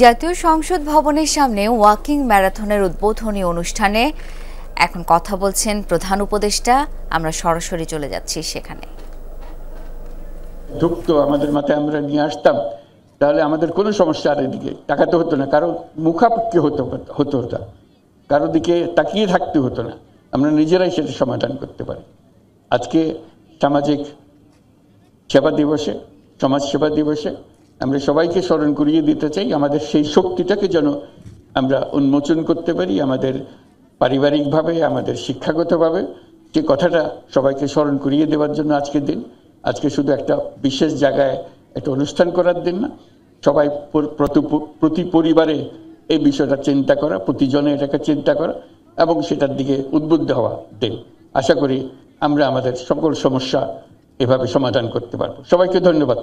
জাতীয় সংসদ ভবনের সামনে ওয়াকিং ম্যারাথনের উদ্বোধনী অনুষ্ঠানে এখন কথা বলছেন প্রধান উপদেষ্টা। আমরা সরাসরি চলে যাচ্ছি সেখানে। ঢুকতো আমাদের মাথায়, আমরা নিয়ে আসতাম, তাহলে আমাদের কোনো সমস্যা আর এদিকে তাকাতে হতো না, কারো মুখাপেক্ষি হতো ওটা, কারো দিকে তাকিয়ে থাকতে হতো না, আমরা নিজেরাই সেটা সমাধান করতে পারি। আজকে সামাজিক সেবা দিবসে, সমাজ সেবা দিবসে আমরা সবাইকে স্মরণ করিয়ে দিতে চাই আমাদের সেই শক্তিটাকে যেন আমরা উন্মোচন করতে পারি, আমাদের পারিবারিকভাবে, আমাদের শিক্ষাগতভাবে। যে কথাটা সবাইকে স্মরণ করিয়ে দেওয়ার জন্য আজকের দিন। আজকে শুধু একটা বিশেষ জায়গায় একটা অনুষ্ঠান করার দিন না, সবাই প্রতি পরিবারে এই বিষয়টা চিন্তা করা, প্রতিজনে এটাকে চিন্তা করা এবং সেটার দিকে উদ্বুদ্ধ হওয়া দিন। আশা করি আমরা আমাদের সকল সমস্যা এভাবে সমাধান করতে পারবো। সবাইকে ধন্যবাদ।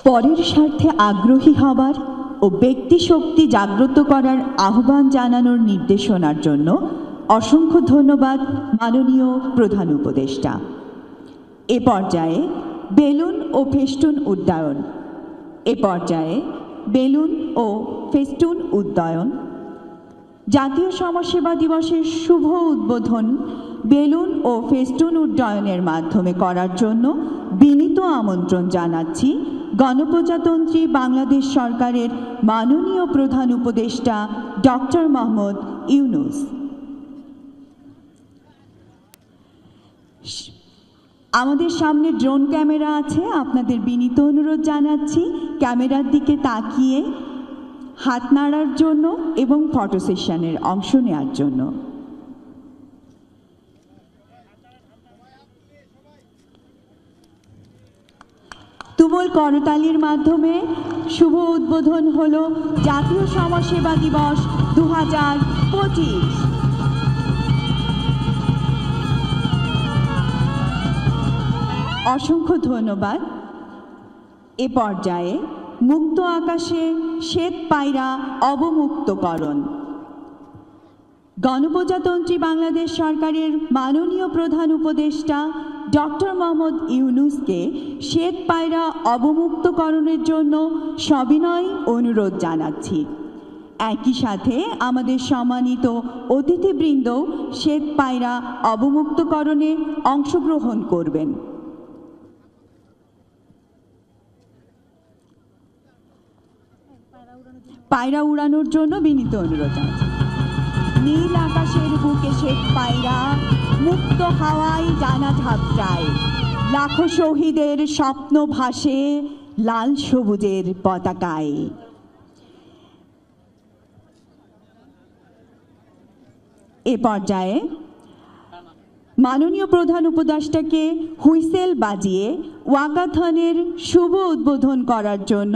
পরের স্বার্থে আগ্রহী হবার ও ব্যক্তি শক্তি জাগ্রত করার আহ্বান জানানোর নির্দেশনার জন্য অসংখ্য ধন্যবাদ মাননীয় প্রধান উপদেষ্টা। এ পর্যায়ে বেলুন ও ফেস্টুন উড্ডয়ন। জাতীয় সমাজসেবা দিবসের শুভ উদ্বোধন বেলুন ও ফেস্টুন উড্ডয়নের মাধ্যমে করার জন্য বিনীত আমন্ত্রণ জানাচ্ছি গণপ্রজাতন্ত্রী বাংলাদেশ সরকারের মাননীয় প্রধান উপদেষ্টা ডক্টর মোহাম্মদ ইউনূস। আমাদের সামনে ড্রোন ক্যামেরা আছে, আপনাদের বিনীত অনুরোধ জানাচ্ছি ক্যামেরার দিকে তাকিয়ে হাত নাড়ার জন্য এবং ফটো সেশনের অংশ নেওয়ার জন্য। তুমুল করতালির মাধ্যমে শুভ উদ্বোধন হলো জাতীয় সমাজসেবা দিবস 2025। অসংখ্য ধন্যবাদ। এ পর্যায়ে মুক্ত আকাশে শ্বেত পায়রা অবমুক্তকরণ। গণপ্রজাতন্ত্রী বাংলাদেশ সরকারের মাননীয় প্রধান উপদেষ্টা ডক্টর মোহাম্মদ ইউনূসকে শ্বেত পায়রা অবমুক্তকরণের জন্য সবিনয় অনুরোধ জানাচ্ছি। একই সাথে আমাদের সম্মানিত অতিথিবৃন্দ শ্বেত পায়রা অবমুক্তকরণে অংশগ্রহণ করবেন। পায়রা উড়ানোর জন্য বিনীত অনুরোধ জানাচ্ছি। নীল আকাশের বুকে শ্বেত পায়রা মুক্ত হাওয়ায় ডানা ঝাপটায়, লাখো শহীদের স্বপ্ন ভাসে লাল সবুজের পতাকায়। এ পর্যায়ে মাননীয় প্রধান উপদেষ্টাকে হুইসেল বাজিয়ে ওয়াকাথনের শুভ উদ্বোধন করার জন্য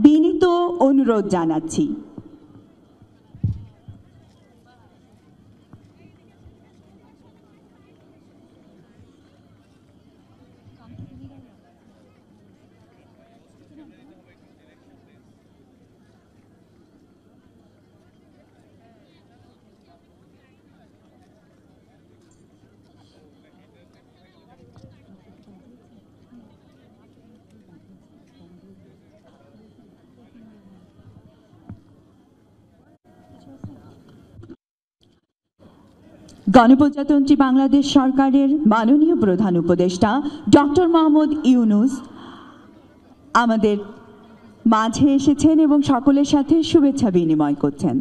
বিনীত অনুরোধ জানাচ্ছি। গণপ্রজাতন্ত্রী বাংলাদেশ সরকারের মাননীয় প্রধান উপদেষ্টা ডক্টর মোহাম্মদ ইউনূস আমাদের মাঝে এসেছেন এবং সকলের সাথে শুভেচ্ছা বিনিময় করছেন।